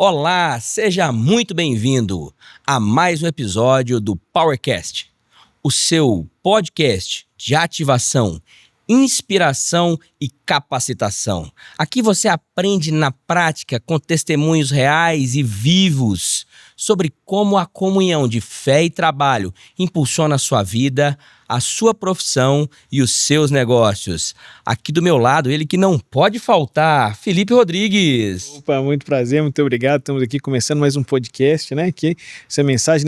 Olá, seja muito bem-vindo a mais um episódio do PowerCast, o seu podcast de ativação, inspiração e capacitação. Aqui você aprende na prática com testemunhos reais e vivos sobre como a comunhão de fé e trabalho impulsiona a sua vida, a sua profissão e os seus negócios. Aqui do meu lado, ele que não pode faltar, Felipe Rodrigues. Opa, muito prazer, muito obrigado. Estamos aqui começando mais um podcast, né? Aqui, essa mensagem,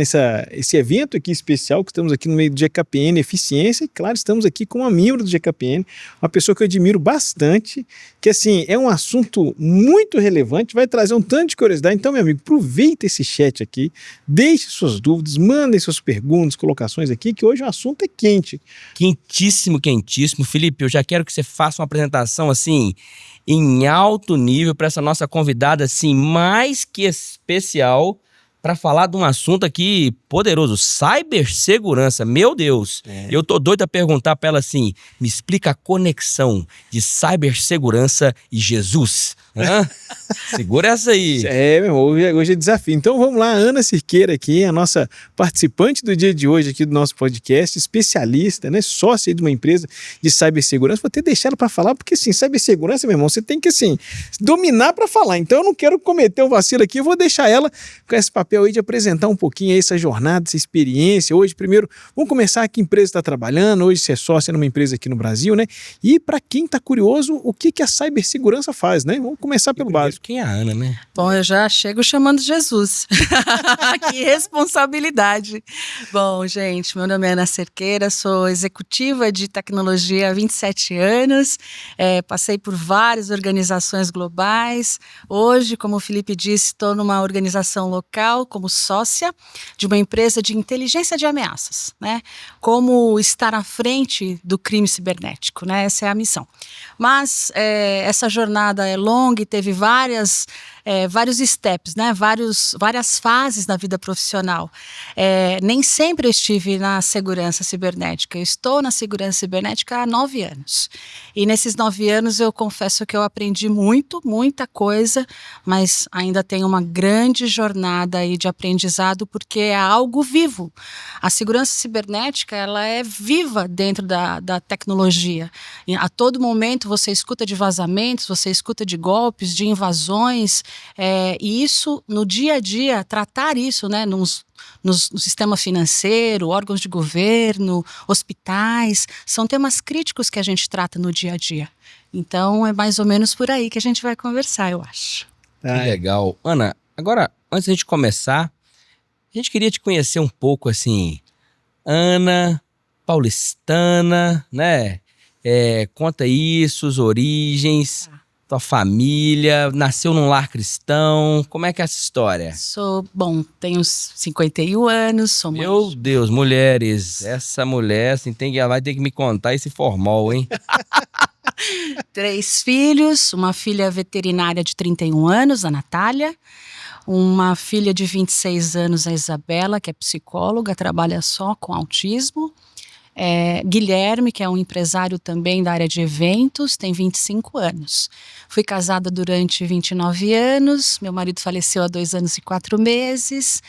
esse evento aqui especial, que estamos aqui no meio do GKPN Eficiência, e claro, estamos aqui com uma membro do GKPN, uma pessoa que eu admiro bastante, que assim, é um assunto muito relevante, vai trazer um tanto de curiosidade. Então, meu amigo, aproveita esse chat aqui, deixe suas dúvidas, mandem suas perguntas, colocações aqui, que hoje o assunto é quente. Quentíssimo, quentíssimo. Felipe, eu já quero que você faça uma apresentação assim, em alto nível para essa nossa convidada assim, mais que especial, para falar de um assunto aqui poderoso, cibersegurança. Meu Deus, eu tô doido a perguntar para ela assim, me explica a conexão de cibersegurança e Jesus. Hã? Segura essa aí. Meu, hoje é desafio. Então vamos lá, Ana Cirqueira aqui, a nossa participante do dia de hoje aqui do nosso podcast, especialista, né, sócia de uma empresa de cibersegurança. Vou até deixar ela para falar, porque assim, cibersegurança, meu irmão, você tem que assim, dominar para falar. Então eu não quero cometer um vacilo aqui, eu vou deixar ela com esse papel aí de apresentar um pouquinho aí essa jornada, essa experiência. Hoje, primeiro, vamos começar que empresa está trabalhando. Hoje você é sócia numa empresa aqui no Brasil, né? E para quem está curioso, o que a cibersegurança faz, né? Vamos começar pelo básico. Quem é a Ana, né? Bom, eu já chego chamando Jesus. Que responsabilidade. Bom, gente, meu nome é Ana Cirqueira, sou executiva de tecnologia há 27 anos, passei por várias organizações globais. Hoje, como o Felipe disse, estou numa organização local como sócia de uma empresa de inteligência de ameaças, né? Como estar à frente do crime cibernético, né? Essa é a missão. Mas essa jornada é longa e teve vários steps, né? Várias fases na vida profissional. Nem sempre eu estive na segurança cibernética. Eu estou na segurança cibernética há 9 anos. E nesses 9 anos eu confesso que eu aprendi muita coisa, mas ainda tenho uma grande jornada aí de aprendizado, porque é algo vivo. A segurança cibernética, ela é viva dentro da tecnologia. E a todo momento você escuta de vazamentos, você escuta de golpes, de invasões, e isso, no dia a dia, tratar isso, né, no sistema financeiro, órgãos de governo, hospitais, são temas críticos que a gente trata no dia a dia. Então, é mais ou menos por aí que a gente vai conversar, eu acho. Que legal. Ana, agora, antes da gente começar, a gente queria te conhecer um pouco, assim, Ana, paulistana, né? Conta isso, as origens, tua família, nasceu num lar cristão, como é que é essa história? Tenho 51 anos, sou mãe. Meu Deus, mulheres, essa mulher assim, vai ter que me contar esse formal, hein? 3 filhos, uma filha veterinária de 31 anos, a Natália, uma filha de 26 anos, a Isabela, que é psicóloga, trabalha só com autismo. Guilherme, que é um empresário também da área de eventos, tem 25 anos. Fui casada durante 29 anos, meu marido faleceu há 2 anos e 4 meses.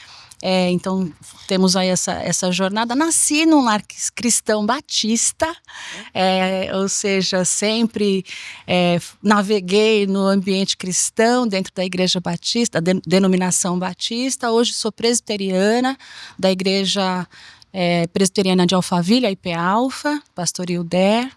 Então temos aí essa jornada. Nasci num lar cristão batista, ou seja, sempre naveguei no ambiente cristão dentro da igreja batista, denominação batista. Hoje sou presbiteriana da igreja presbiteriana de Alphaville, a IP Alfa, pastor Hilder.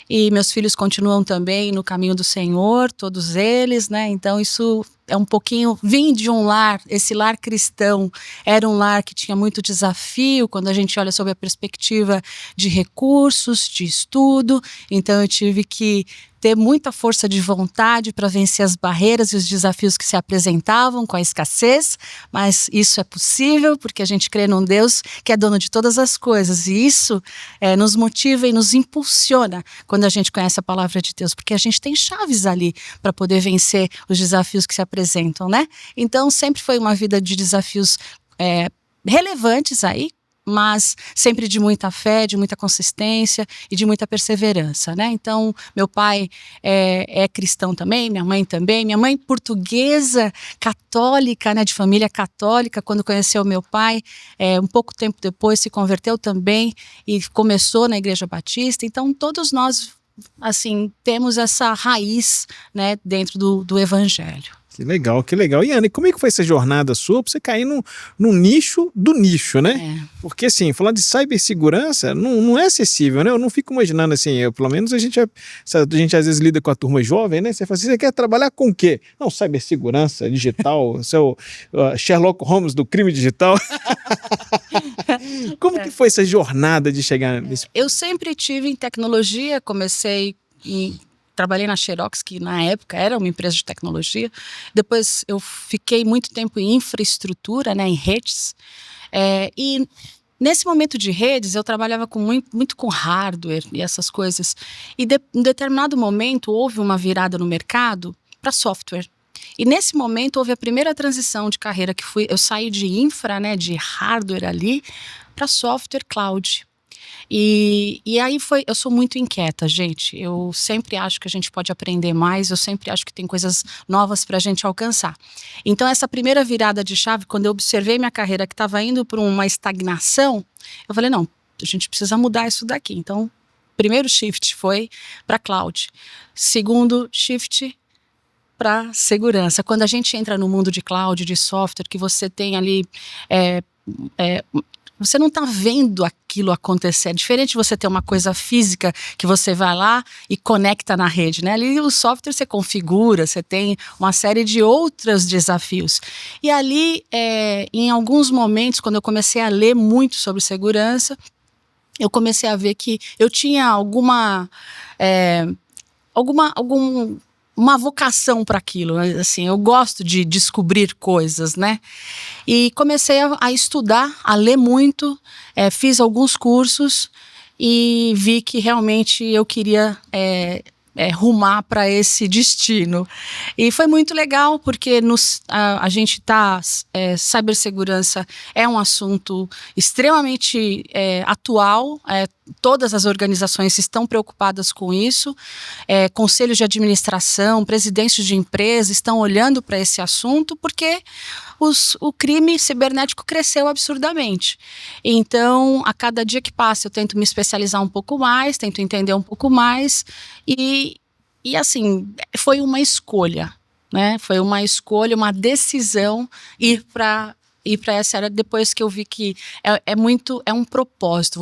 E meus filhos continuam também no caminho do Senhor, todos eles, né? Então isso é um pouquinho, vim de um lar, esse lar cristão era um lar que tinha muito desafio quando a gente olha sobre a perspectiva de recursos, de estudo. Então eu tive que ter muita força de vontade para vencer as barreiras e os desafios que se apresentavam com a escassez, mas isso é possível porque a gente crê num Deus que é dono de todas as coisas, e isso nos motiva e nos impulsiona quando a gente conhece a palavra de Deus, porque a gente tem chaves ali para poder vencer os desafios que se apresentam, né? Então sempre foi uma vida de desafios relevantes aí, mas sempre de muita fé, de muita consistência e de muita perseverança, né? Então, meu pai é cristão também, minha mãe também. Minha mãe portuguesa, católica, né, de família católica, quando conheceu meu pai, um pouco tempo depois se converteu também e começou na Igreja Batista. Então, todos nós, assim, temos essa raiz, né, dentro do Evangelho. Que legal, que legal. E Ana, como é que foi essa jornada sua para você cair no nicho do nicho, né? Porque assim, falar de cibersegurança não é acessível, né? Eu não fico imaginando assim, pelo menos a gente às vezes lida com a turma jovem, né? Você fala assim, você quer trabalhar com o quê? Não, cibersegurança digital, seu Sherlock Holmes do crime digital. Como que foi essa jornada de chegar nesse... Eu sempre tive em tecnologia, trabalhei na Xerox, que na época era uma empresa de tecnologia. Depois eu fiquei muito tempo em infraestrutura, né, em redes. E nesse momento de redes, eu trabalhava muito com hardware e essas coisas. E em determinado momento, houve uma virada no mercado para software. E nesse momento, houve a primeira transição de carreira, eu saí de infra, né, de hardware ali, para software cloud. E aí eu sou muito inquieta, gente. Eu sempre acho que a gente pode aprender mais, eu sempre acho que tem coisas novas para a gente alcançar. Então, essa primeira virada de chave, quando eu observei minha carreira que estava indo para uma estagnação, eu falei, não, a gente precisa mudar isso daqui. Então, primeiro shift foi para cloud. Segundo shift para segurança. Quando a gente entra no mundo de cloud, de software, que você tem ali... você não está vendo aquilo acontecer. É diferente de você ter uma coisa física que você vai lá e conecta na rede, né? Ali o software você configura, você tem uma série de outros desafios. E ali, em alguns momentos, quando eu comecei a ler muito sobre segurança, eu comecei a ver que eu tinha alguma vocação para aquilo, assim, eu gosto de descobrir coisas, né? E comecei a estudar, a ler muito, fiz alguns cursos e vi que realmente eu queria rumar para esse destino. E foi muito legal, porque a gente cibersegurança é um assunto extremamente atual, todas as organizações estão preocupadas com isso, conselhos de administração, presidentes de empresas estão olhando para esse assunto, porque o crime cibernético cresceu absurdamente. Então, a cada dia que passa, eu tento me especializar um pouco mais, tento entender um pouco mais, e assim, foi uma escolha, né? Foi uma escolha, uma decisão ir para essa área, depois que eu vi que é um propósito.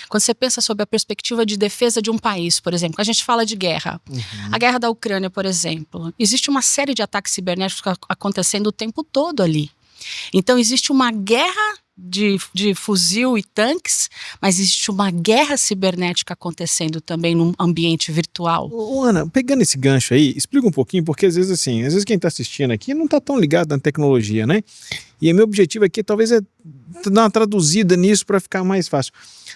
Quando você pensa sobre a perspectiva de defesa de um país, por exemplo, a gente fala de guerra. A guerra da Ucrânia, por exemplo, existe uma série de ataques cibernéticos acontecendo o tempo todo ali. Então, existe uma guerra de fuzil e tanques, mas existe uma guerra cibernética acontecendo também num ambiente virtual. Ana, pegando esse gancho aí, explica um pouquinho, porque às vezes quem está assistindo aqui não está tão ligado na tecnologia, né? E meu objetivo aqui talvez é dar uma traduzida nisso para ficar mais fácil.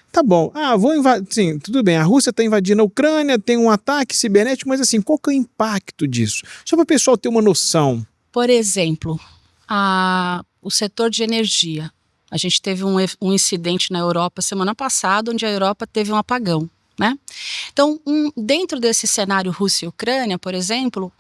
Tá bom, vou invadir, sim, tudo bem, a Rússia está invadindo a Ucrânia, tem um ataque cibernético, mas assim, qual que é o impacto disso? Só para o pessoal ter uma noção. Por exemplo, o setor de energia. A gente teve um incidente na Europa semana passada, onde a Europa teve um apagão, né? Então, dentro desse cenário Rússia e Ucrânia, por exemplo,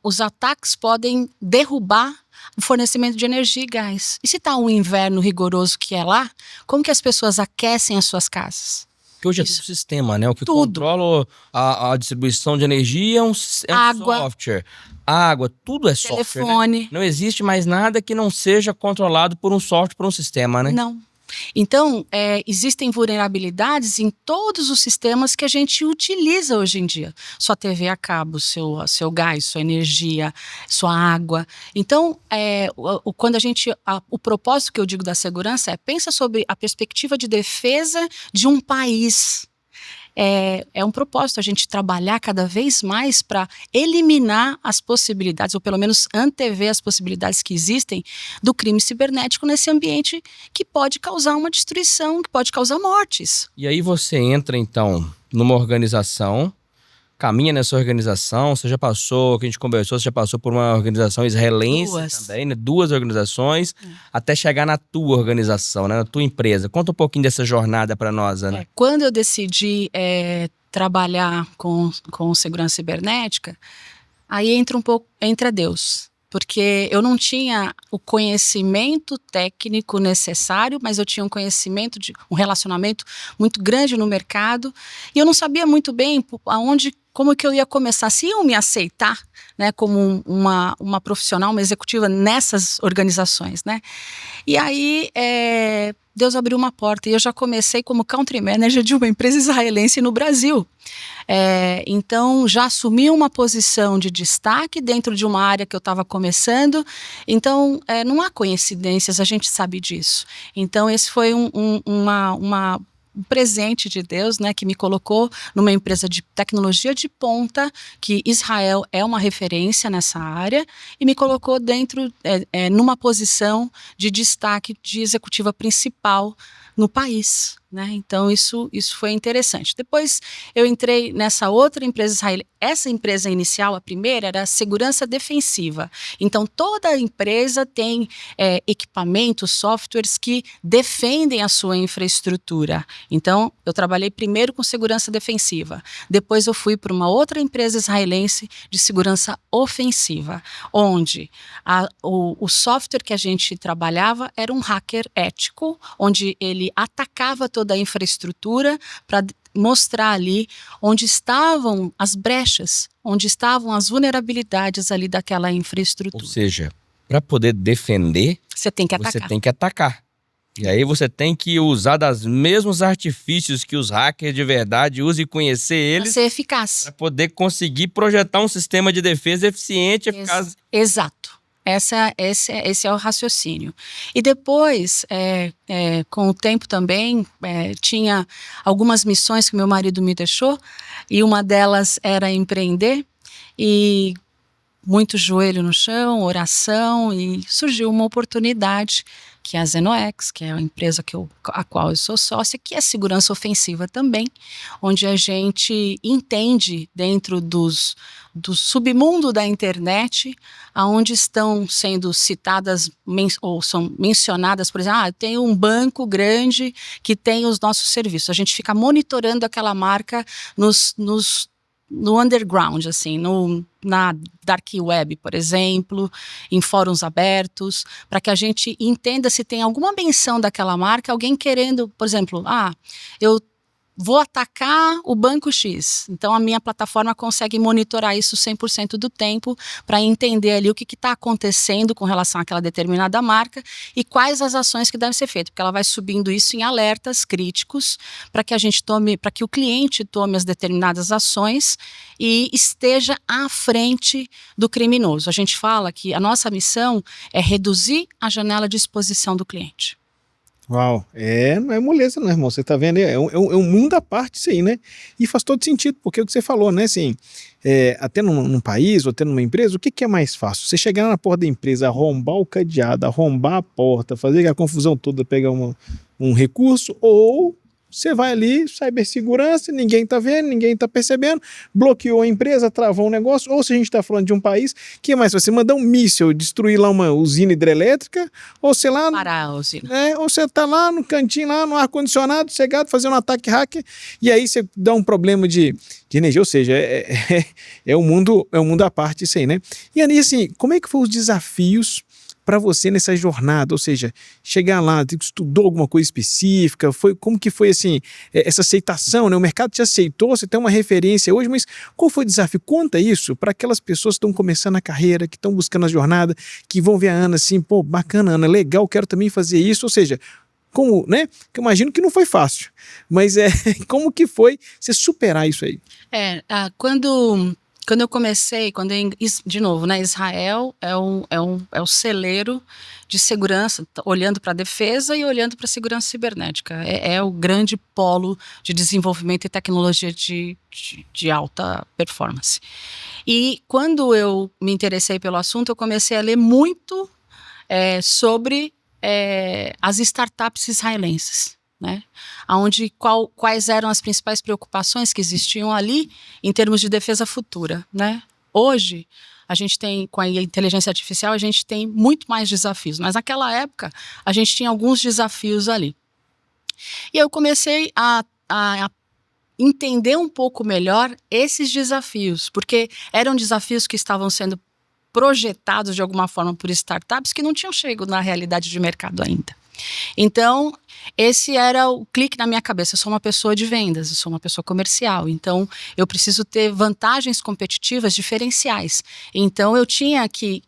os ataques podem derrubar o fornecimento de energia e gás. E se está um inverno rigoroso que é lá, como que as pessoas aquecem as suas casas? Porque hoje é tudo sistema, né? O que controla a distribuição de energia é um software. Água, tudo é software. Telefone. Né? Não existe mais nada que não seja controlado por um software, por um sistema, né? Não. Então, existem vulnerabilidades em todos os sistemas que a gente utiliza hoje em dia. Sua TV a cabo, seu gás, sua energia, sua água. Então, quando o propósito que eu digo da segurança pensa sobre a perspectiva de defesa de um país. É um propósito a gente trabalhar cada vez mais para eliminar as possibilidades, ou pelo menos antever as possibilidades que existem do crime cibernético nesse ambiente que pode causar uma destruição, que pode causar mortes. E aí você entra, então, numa organização caminha nessa organização. Você já passou, que a gente conversou, você já passou por uma organização israelense também, né? 2 organizações, até chegar na tua organização, né? Na tua empresa. Conta um pouquinho dessa jornada para nós, Ana. Quando eu decidi trabalhar com segurança cibernética, aí entra Deus. Porque eu não tinha o conhecimento técnico necessário, mas eu tinha um relacionamento muito grande no mercado, e eu não sabia muito bem como que eu ia começar, se iam me aceitar, né, como uma profissional, uma executiva nessas organizações, né? E aí Deus abriu uma porta e eu já comecei como country manager de uma empresa israelense no Brasil. Então já assumi uma posição de destaque dentro de uma área que eu estava começando. Então não há coincidências, a gente sabe disso. Então esse foi um presente de Deus, né, que me colocou numa empresa de tecnologia de ponta, que Israel é uma referência nessa área, e me colocou numa posição de destaque de executiva principal no país, né? Então isso foi interessante. Depois eu entrei nessa outra empresa israelense. Essa empresa inicial, a primeira, era a segurança defensiva. Então toda a empresa tem equipamentos, softwares que defendem a sua infraestrutura. Então eu trabalhei primeiro com segurança defensiva. Depois eu fui para uma outra empresa israelense de segurança ofensiva, onde o software que a gente trabalhava era um hacker ético, onde ele atacava toda a infraestrutura para mostrar ali onde estavam as brechas, onde estavam as vulnerabilidades ali daquela infraestrutura. Ou seja, para poder defender, você tem que atacar. E aí você tem que usar dos mesmos artifícios que os hackers de verdade usam e conhecer eles. Para ser eficaz. Para poder conseguir projetar um sistema de defesa eficiente e eficaz. Exato. Esse é o raciocínio. E depois, com o tempo também, tinha algumas missões que meu marido me deixou, e uma delas era empreender, e muito joelho no chão, oração, e surgiu uma oportunidade, que é a Zenox, que é a empresa a qual eu sou sócia, que é segurança ofensiva também, onde a gente entende dentro do submundo da internet, aonde estão sendo citadas ou são mencionadas, por exemplo, eu tenho um banco grande que tem os nossos serviços. A gente fica monitorando aquela marca no underground, assim, na dark web, por exemplo, em fóruns abertos, para que a gente entenda se tem alguma menção daquela marca, alguém querendo, por exemplo, eu vou atacar o banco X. Então a minha plataforma consegue monitorar isso 100% do tempo para entender ali o que está acontecendo com relação àquela determinada marca e quais as ações que devem ser feitas, porque ela vai subindo isso em alertas críticos para que o cliente tome as determinadas ações e esteja à frente do criminoso. A gente fala que a nossa missão é reduzir a janela de exposição do cliente. Uau, não é moleza não, irmão, você tá vendo aí, é um mundo à parte isso aí, né, e faz todo sentido, porque é o que você falou, né, assim, até num país, ou até numa empresa, o que é mais fácil? Você chegar na porta da empresa, arrombar o cadeado, arrombar a porta, fazer a confusão toda, pegar um recurso, ou você vai ali, cibersegurança, ninguém tá vendo, ninguém tá percebendo, bloqueou a empresa, travou um negócio, ou se a gente tá falando de um país, que mais? Você mandar um míssil, destruir lá uma usina hidrelétrica, ou sei lá... Parar a usina. Ou você tá lá no cantinho, lá no ar-condicionado, cegado, fazendo um ataque hacker, e aí você dá um problema de energia, ou seja, é um mundo à parte isso aí, né? E aí, assim, como é que foram os desafios para você nessa jornada, ou seja, chegar lá, estudou alguma coisa específica, como que foi assim, essa aceitação, né? O mercado te aceitou, você tem uma referência hoje, mas qual foi o desafio? Conta isso para aquelas pessoas que estão começando a carreira, que estão buscando a jornada, que vão ver a Ana assim, pô, bacana, Ana, legal, quero também fazer isso, ou seja, como, né? Que eu imagino que não foi fácil, mas como que foi você superar isso aí? Quando eu comecei, de novo, né, Israel é o celeiro de segurança, olhando para a defesa e olhando para a segurança cibernética. É o grande polo de desenvolvimento e tecnologia de alta performance. E quando eu me interessei pelo assunto, eu comecei a ler muito sobre as startups israelenses. né? Onde quais eram as principais preocupações que existiam ali em termos de defesa futura, né? Hoje, a gente tem, com a inteligência artificial, a gente tem muito mais desafios, mas naquela época a gente tinha alguns desafios ali. E eu comecei a entender um pouco melhor esses desafios, porque eram desafios que estavam sendo projetados de alguma forma por startups que não tinham chegado na realidade de mercado ainda. Então, esse era o clique na minha cabeça. Eu sou uma pessoa de vendas, eu sou uma pessoa comercial, então eu preciso ter vantagens competitivas diferenciais. Então, eu tinha que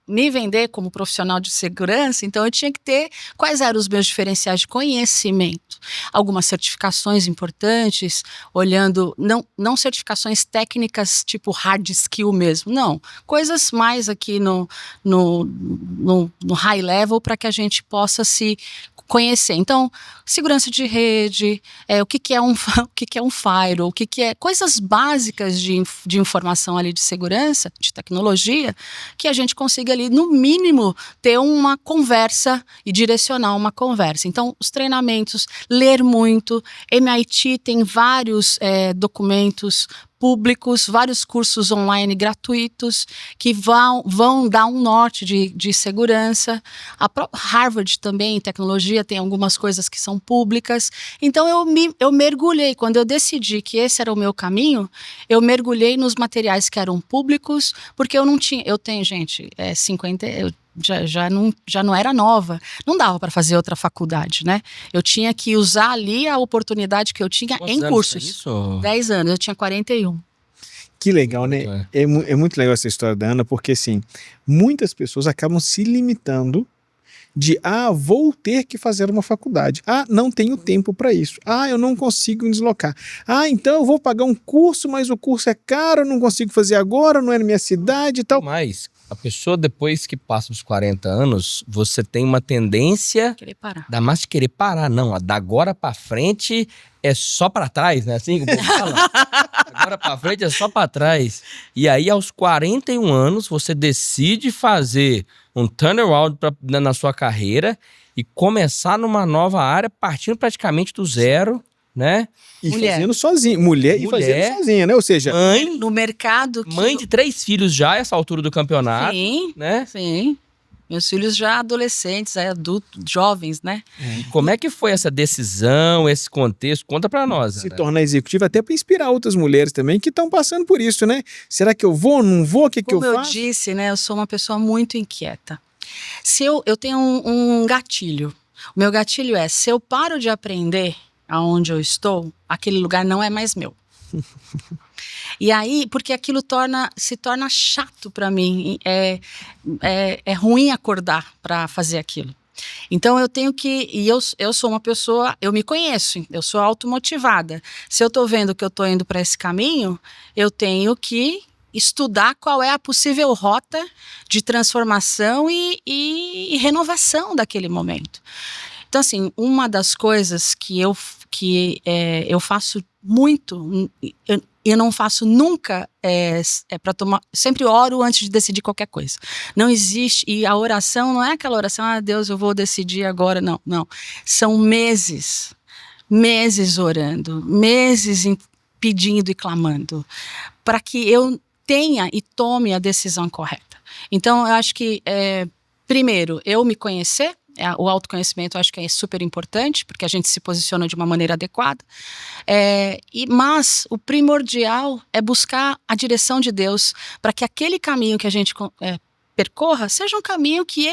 me vender como profissional de segurança, então eu tinha que ter quais eram os meus diferenciais de conhecimento. Algumas certificações importantes, olhando, não certificações técnicas tipo hard skill mesmo, não. Coisas mais aqui no high level para que a gente possa se conhecer. Então, segurança de rede, o que é um firewall, o que é coisas básicas de informação ali de segurança, de tecnologia, que a gente consiga ali, no mínimo, ter uma conversa e direcionar uma conversa. Então, os treinamentos, ler muito, MIT tem vários documentos públicos, vários cursos online gratuitos que vão dar um norte de segurança. A própria Harvard também, em tecnologia, tem algumas coisas que são públicas. Então, eu mergulhei. Quando eu decidi que esse era o meu caminho, eu mergulhei nos materiais que eram públicos, porque eu não tinha... Eu tenho, gente, 50... Já não era nova, não dava para fazer outra faculdade, né? Eu tinha que usar ali a oportunidade que eu tinha em cursos. Isso? 10 anos, eu tinha 41. Que legal, né? É muito legal essa história da Ana, porque assim, muitas pessoas acabam se limitando de, vou ter que fazer uma faculdade. Não tenho tempo para isso. Eu não consigo me deslocar. Então eu vou pagar um curso, mas o curso é caro, eu não consigo fazer agora, não é na minha cidade e tal. Mas a pessoa, depois que passa dos 40 anos, você tem uma tendência... Querer parar. Da mais de querer parar, não. Da agora pra frente é só pra trás, né? Assim que o povo fala. Agora pra frente é só pra trás. E aí, aos 41 anos, você decide fazer um turnaround na sua carreira e começar numa nova área, partindo praticamente do zero, né? E fazendo sozinha. Mulher e fazendo sozinha, né? Ou seja... Mãe no mercado... Mãe de 3 filhos já, a essa altura do campeonato. Sim, né? Sim. Meus filhos já adolescentes, adultos, jovens, né? Como é que foi essa decisão, esse contexto? Conta pra nós. Se tornar executiva até para inspirar outras mulheres também que estão passando por isso, né? Será que eu vou, não vou? O que eu faço? Como eu disse, né? Eu sou uma pessoa muito inquieta. Se eu tenho um gatilho. O meu gatilho é, se eu paro de aprender aonde eu estou, aquele lugar não é mais meu. E aí, porque aquilo se torna chato para mim, é ruim acordar para fazer aquilo. Então eu tenho que, e eu sou uma pessoa, eu me conheço, eu sou automotivada. Se eu estou vendo que eu estou indo para esse caminho, eu tenho que estudar qual é a possível rota de transformação e renovação daquele momento. Então, assim, uma das coisas que eu faço muito, eu não faço nunca para tomar, sempre oro antes de decidir qualquer coisa. Não existe, e a oração não é aquela oração, Deus, eu vou decidir agora, não. São meses orando, meses pedindo e clamando, para que eu tenha e tome a decisão correta. Então, eu acho que, primeiro, eu me conhecer. O autoconhecimento eu acho que é super importante, porque a gente se posiciona de uma maneira adequada. Mas o primordial é buscar a direção de Deus para que aquele caminho que a gente percorra seja um caminho que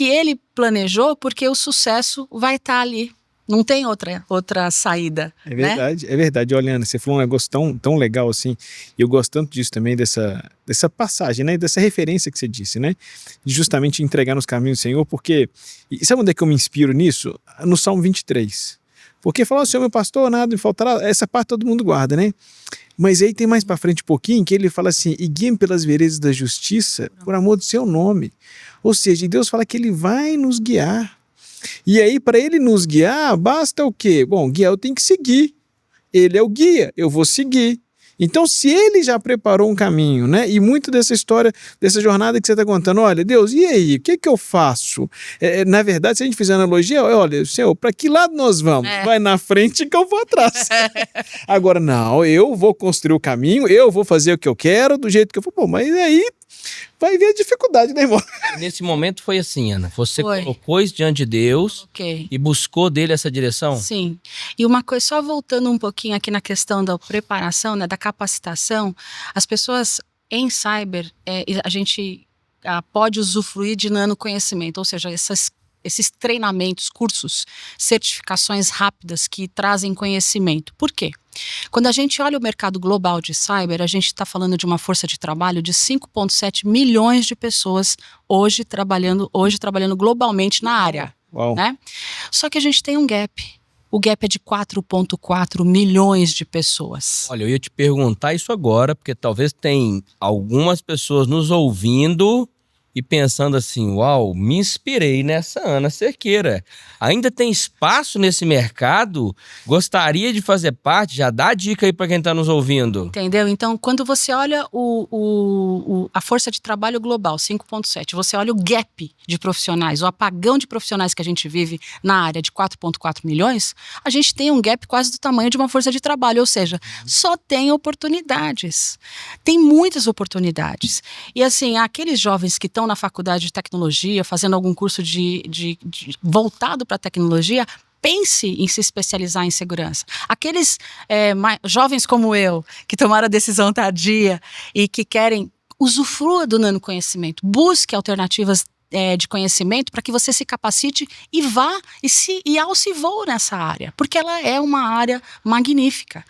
ele planejou, porque o sucesso vai estar ali. Não tem outra saída. É verdade, né? É verdade. Olha, Ana, você falou um negócio tão legal assim, e eu gosto tanto disso também, dessa passagem, né? Dessa referência que você disse, né? De justamente entregar nos caminhos do Senhor, porque... E sabe onde é que eu me inspiro nisso? No Salmo 23. Porque fala, Senhor, meu pastor, nada me faltará. Essa parte todo mundo guarda, né? Mas aí tem mais pra frente um pouquinho, que ele fala assim, e guia-me pelas veredas da justiça, por amor do seu nome. Ou seja, Deus fala que ele vai nos guiar. E aí, para ele nos guiar, basta o quê? Bom, guiar eu tenho que seguir. Ele é o guia, eu vou seguir. Então, se ele já preparou um caminho, né? E muito dessa história, dessa jornada que você está contando, olha, Deus, e aí? O que eu faço? Na verdade, se a gente fizer analogia, olha, Senhor, para que lado nós vamos? Vai na frente que eu vou atrás. Agora, não, eu vou construir o caminho, eu vou fazer o que eu quero, do jeito que eu for. Pô, mas aí vai ver a dificuldade, né, irmão? Nesse momento foi assim, Ana. Você Foi. colocou isso diante de Deus Ok. e buscou dele essa direção? Sim. E uma coisa, só voltando um pouquinho aqui na questão da preparação, né, da capacitação, as pessoas em cyber, a gente pode usufruir de nanoconhecimento, ou seja, esses treinamentos, cursos, certificações rápidas que trazem conhecimento. Por quê? Quando a gente olha o mercado global de cyber, a gente está falando de uma força de trabalho de 5,7 milhões de pessoas hoje trabalhando globalmente na área. Uau. Né? Só que a gente tem um gap. O gap é de 4,4 milhões de pessoas. Olha, eu ia te perguntar isso agora, porque talvez tem algumas pessoas nos ouvindo e pensando assim, uau, me inspirei nessa Ana Cerqueira. Ainda tem espaço nesse mercado? Gostaria de fazer parte? Já dá dica aí para quem está nos ouvindo. Entendeu? Então, quando você olha a força de trabalho global, 5,7, você olha o gap de profissionais, o apagão de profissionais que a gente vive na área de 4,4 milhões, a gente tem um gap quase do tamanho de uma força de trabalho, ou seja, só tem oportunidades. Tem muitas oportunidades. E assim, aqueles jovens que estão na faculdade de tecnologia, fazendo algum curso voltado para tecnologia, pense em se especializar em segurança. Aqueles jovens como eu, que tomaram a decisão tardia e que querem, usufrua do nanoconhecimento, busque alternativas de conhecimento para que você se capacite e vá e alce voo nessa área, porque ela é uma área magnífica.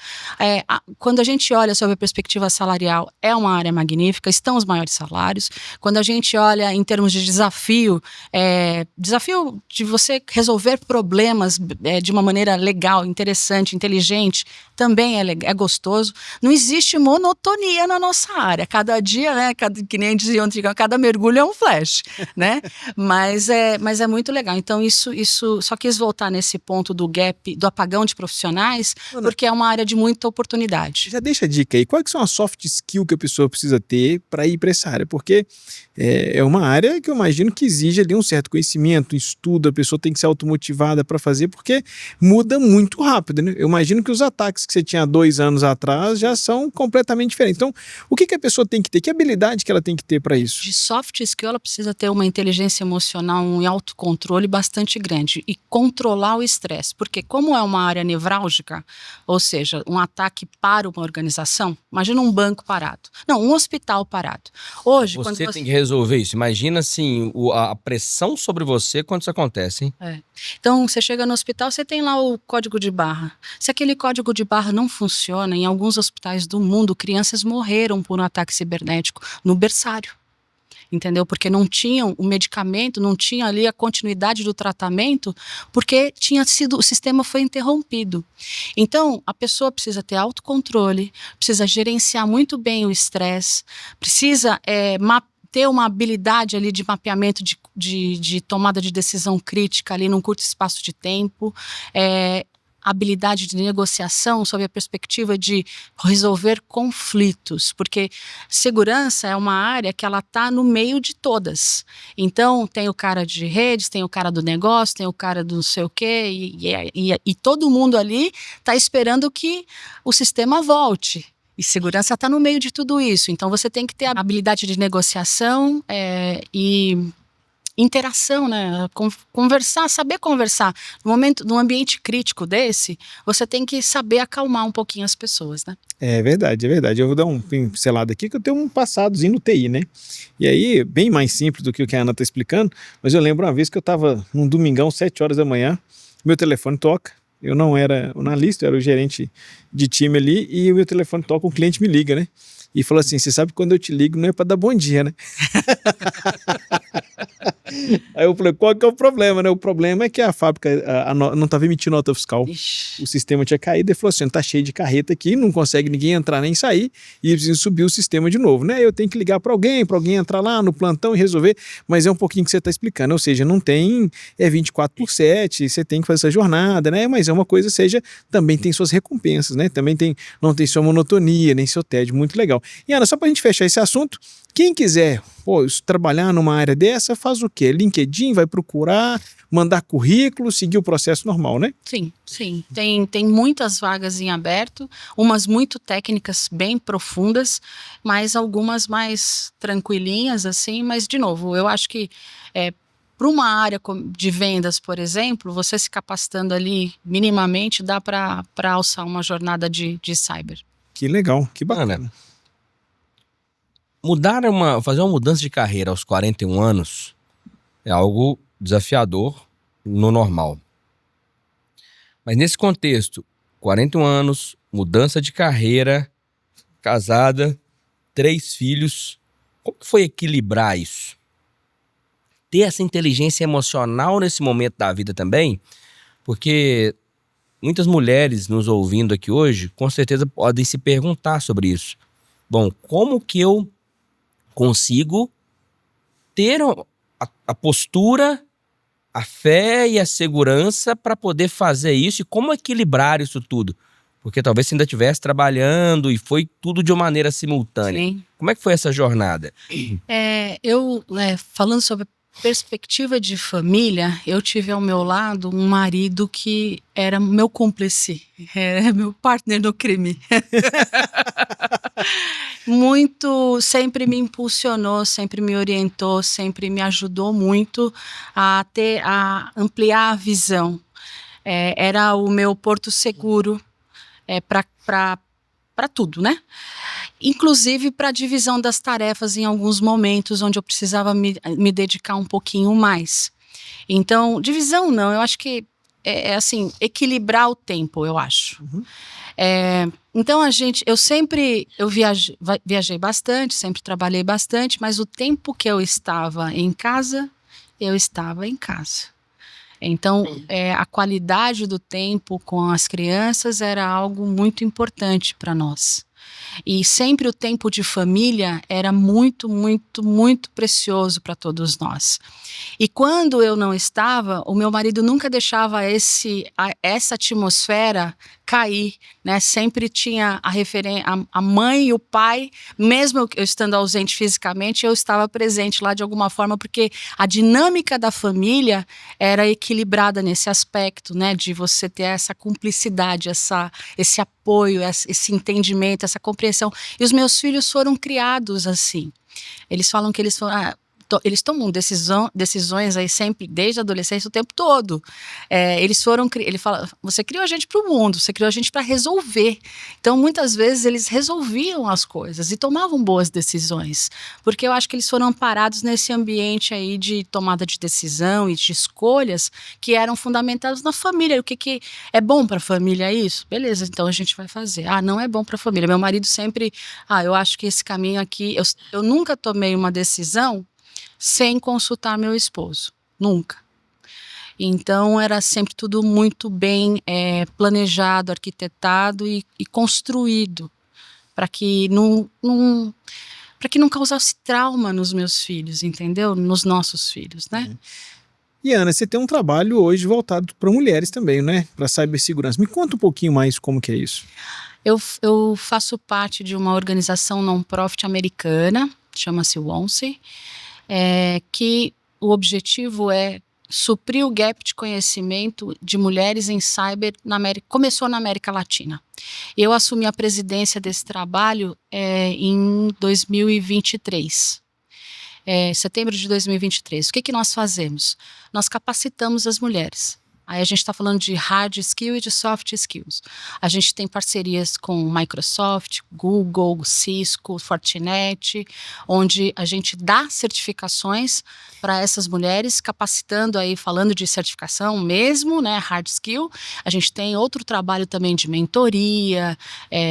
Quando a gente olha sobre a perspectiva salarial, é uma área magnífica, estão os maiores salários. Quando a gente olha em termos de desafio de você resolver problemas de uma maneira legal, interessante, inteligente, também é gostoso. Não existe monotonia na nossa área. Cada dia, né, que nem diziam antigamente, cada mergulho é um flash, né? Mas é muito legal. Então, isso só quis voltar nesse ponto do gap, do apagão de profissionais, porque é uma área de muita oportunidade. Já deixa a dica aí, quais que são as soft skills que a pessoa precisa ter para ir para essa área? Porque é uma área que eu imagino que exige ali um certo conhecimento, estudo, a pessoa tem que ser automotivada para fazer, porque muda muito rápido, né? Eu imagino que os ataques que você tinha 2 anos atrás já são completamente diferentes. Então, o que a pessoa tem que ter? Que habilidade que ela tem que ter para isso? De soft skill, ela precisa ter uma inteligência emocional, um autocontrole bastante grande e controlar o estresse, porque como é uma área nevrálgica, ou seja, um ataque para uma organização, imagina um banco parado, não, um hospital parado. Hoje, você tem que resolver isso. Imagina assim, a pressão sobre você quando isso acontece, hein? Então, você chega no hospital, você tem lá o código de barra. Se aquele código de barra não funciona, em alguns hospitais do mundo, crianças morreram por um ataque cibernético no berçário. Entendeu? Porque não tinham o medicamento, não tinha ali a continuidade do tratamento, porque o sistema foi interrompido. Então, a pessoa precisa ter autocontrole, precisa gerenciar muito bem o estresse, precisa ter uma habilidade ali de mapeamento de tomada de decisão crítica ali num curto espaço de tempo, habilidade de negociação sob a perspectiva de resolver conflitos, porque segurança é uma área que ela está no meio de todas. Então, tem o cara de redes, tem o cara do negócio, tem o cara do não sei o quê, e todo mundo ali está esperando que o sistema volte. E segurança está no meio de tudo isso. Então, você tem que ter a habilidade de negociação e interação, né? Conversar, saber conversar. Num ambiente crítico desse, você tem que saber acalmar um pouquinho as pessoas, né? É verdade, é verdade. Eu vou dar um pincelado aqui, que eu tenho um passadozinho no TI, né? E aí, bem mais simples do que o que a Ana está explicando, mas eu lembro uma vez que eu estava num domingão, 7 horas da manhã, meu telefone toca, eu não era o analista, eu era o gerente de time ali, e o meu telefone toca, o cliente me liga, né? E falou assim, você sabe que quando eu te ligo não é para dar bom dia, né? Aí Aí eu falei, qual que é o problema, né? O problema é que a fábrica não estava emitindo nota fiscal. Ixi. O sistema tinha caído e falou assim, tá cheio de carreta aqui, não consegue ninguém entrar nem sair e precisa subir o sistema de novo, né? Eu tenho que ligar para alguém entrar lá no plantão e resolver, mas é um pouquinho que você está explicando, ou seja, não tem 24/7, você tem que fazer essa jornada, né? Mas é uma coisa, também tem suas recompensas, né? Também não tem sua monotonia, nem seu tédio, muito legal. E Ana, só para a gente fechar esse assunto, quem quiser trabalhar numa área dessa, faz o quê? LinkedIn, vai procurar, mandar currículo, seguir o processo normal, né? Sim, sim. Tem muitas vagas em aberto, umas muito técnicas, bem profundas, mas algumas mais tranquilinhas, assim. Mas, de novo, eu acho que para uma área de vendas, por exemplo, você se capacitando ali minimamente, dá para alçar uma jornada de cyber. Que legal, que bacana. Ana, fazer uma mudança de carreira aos 41 anos é algo desafiador no normal. Mas nesse contexto, 41 anos, mudança de carreira, casada, 3 filhos, como que foi equilibrar isso? Ter essa inteligência emocional nesse momento da vida também, porque muitas mulheres nos ouvindo aqui hoje, com certeza podem se perguntar sobre isso. Bom, como que eu consigo ter a postura, a fé e a segurança para poder fazer isso e como equilibrar isso tudo? Porque talvez você ainda estivesse trabalhando e foi tudo de uma maneira simultânea. Sim. Como é que foi essa jornada? Falando sobre perspectiva de família, eu tive ao meu lado um marido que era meu cúmplice, era meu partner no crime. Sempre me impulsionou, sempre me orientou, sempre me ajudou muito a ampliar a visão. Era o meu porto seguro para tudo, né? Inclusive para a divisão das tarefas em alguns momentos onde eu precisava me dedicar um pouquinho mais. Então, divisão não, eu acho que assim, equilibrar o tempo, eu acho. Uhum. Então eu viajei bastante, sempre trabalhei bastante, mas o tempo que eu estava em casa, eu estava em casa. Então, a qualidade do tempo com as crianças era algo muito importante para nós. E sempre o tempo de família era muito, muito, muito precioso para todos nós. E quando eu não estava, o meu marido nunca deixava essa atmosfera cair, né? Sempre tinha a mãe e o pai, mesmo eu estando ausente fisicamente, eu estava presente lá de alguma forma, porque a dinâmica da família era equilibrada nesse aspecto, né? De você ter essa cumplicidade, esse apoio, esse entendimento, essa compreensão. E os meus filhos foram criados assim. Eles falam que eles foram... eles tomam decisões aí sempre, desde a adolescência, o tempo todo. Ele fala, você criou a gente para o mundo, você criou a gente para resolver. Então, muitas vezes, eles resolviam as coisas e tomavam boas decisões. Porque eu acho que eles foram amparados nesse ambiente aí de tomada de decisão e de escolhas que eram fundamentadas na família. O que é bom para a família isso? Beleza, então a gente vai fazer. Não é bom para a família. Meu marido sempre, eu acho que esse caminho aqui... Eu nunca tomei uma decisão sem consultar meu esposo, nunca. Então era sempre tudo muito bem planejado, arquitetado e construído para que não causasse trauma nos meus filhos, entendeu? Nos nossos filhos, né? E Ana, você tem um trabalho hoje voltado para mulheres também, né? Para cibersegurança. Me conta um pouquinho mais como que é isso. Eu faço parte de uma organização non-profit americana, chama-se WONSE, que o objetivo é suprir o gap de conhecimento de mulheres em cyber começou na América Latina. Eu assumi a presidência desse trabalho em 2023. Setembro de 2023. O que nós fazemos? Nós capacitamos as mulheres. Aí a gente está falando de hard skill e de soft skills. A gente tem parcerias com Microsoft, Google, Cisco, Fortinet, onde a gente dá certificações para essas mulheres, capacitando aí, falando de certificação mesmo, né, hard skill. A gente tem outro trabalho também de mentoria,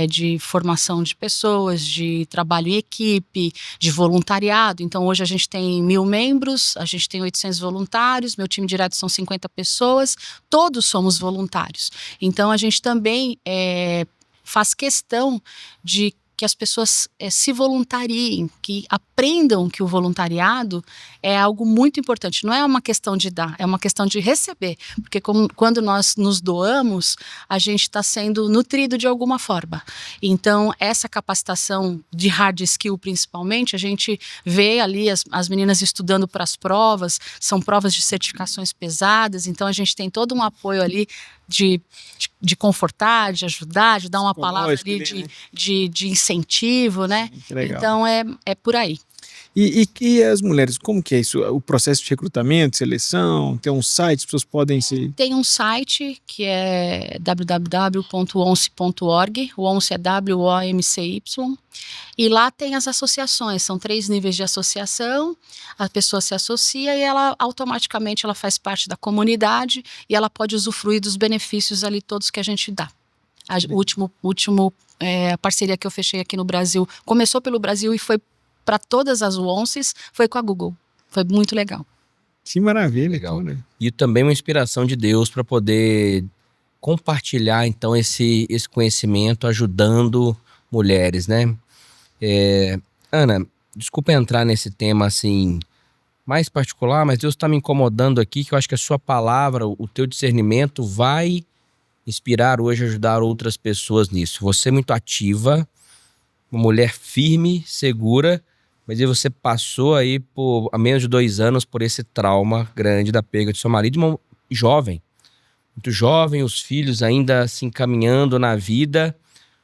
de formação de pessoas, de trabalho em equipe, de voluntariado. Então hoje a gente tem 1.000 membros, a gente tem 800 voluntários, meu time direto são 50 pessoas, todos somos voluntários. Então a gente também faz questão de que as pessoas se voluntariem, que aprendam que o voluntariado é algo muito importante. Não é uma questão de dar, é uma questão de receber. Porque quando nós nos doamos, a gente está sendo nutrido de alguma forma. Então, essa capacitação de hard skill, principalmente, a gente vê ali as meninas estudando para as provas, são provas de certificações pesadas, então a gente tem todo um apoio ali de confortar, de ajudar, de dar uma palavra ali de incentivo, né? Então é por aí. E as mulheres, como que é isso? O processo de recrutamento, seleção, tem um site, as pessoas podem se... Tem um site que é www.once.org, o ONCE é WOMCY, e lá tem as associações, são 3 níveis de associação, a pessoa se associa e ela automaticamente ela faz parte da comunidade e ela pode usufruir dos benefícios ali todos que a gente dá. A parceria que eu fechei aqui no Brasil, começou pelo Brasil e foi para todas as ONCs, foi com a Google. Foi muito legal. Que maravilha. Legal. E também uma inspiração de Deus para poder compartilhar, então, esse conhecimento ajudando mulheres, né? Ana, desculpa entrar nesse tema, assim, mais particular, mas Deus está me incomodando aqui, que eu acho que a sua palavra, o teu discernimento vai inspirar hoje, ajudar outras pessoas nisso. Você é muito ativa, uma mulher firme, segura, mas aí você passou aí há menos de 2 anos por esse trauma grande da perda de seu marido, uma jovem, muito jovem, os filhos ainda se encaminhando na vida.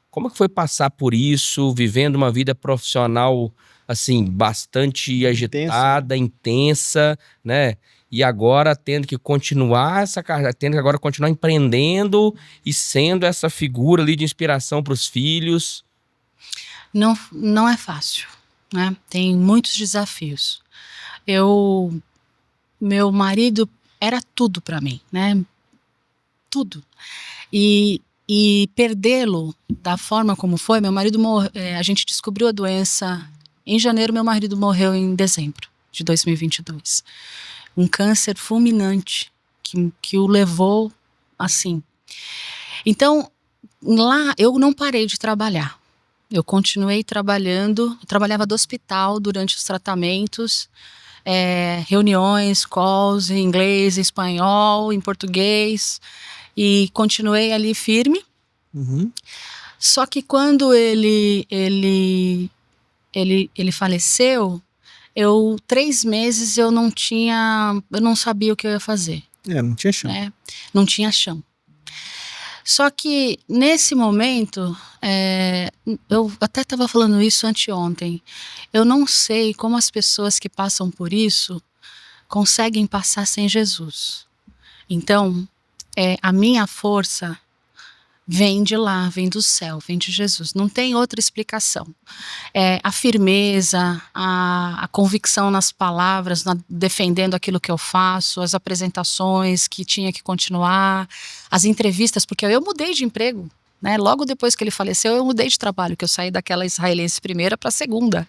Como que foi passar por isso, vivendo uma vida profissional assim, bastante agitada, intensa, né? E agora tendo que continuar essa carreira, tendo que agora continuar empreendendo e sendo essa figura ali de inspiração para os filhos. Não é fácil, né? Tem muitos desafios. Meu marido era tudo para mim, né? Tudo. E perdê-lo da forma como foi, meu marido a gente descobriu a doença em janeiro, meu marido morreu em dezembro de 2022. Um câncer fulminante que o levou assim. Então, lá eu não parei de trabalhar. Eu continuei trabalhando, eu trabalhava do hospital durante os tratamentos, reuniões, calls em inglês, em espanhol, em português, e continuei ali firme. Uhum. Só que quando ele faleceu, 3 meses eu não sabia o que eu ia fazer. Não tinha chão. Né? Não tinha chão. Só que nesse momento, eu até estava falando isso anteontem, eu não sei como as pessoas que passam por isso conseguem passar sem Jesus. Então, a minha força vem de lá, vem do céu, vem de Jesus. Não tem outra explicação. A firmeza, a convicção nas palavras, defendendo aquilo que eu faço, as apresentações que tinha que continuar, as entrevistas, porque eu mudei de emprego. Né? Logo depois que ele faleceu, eu mudei de trabalho, que eu saí daquela israelense primeira para a segunda.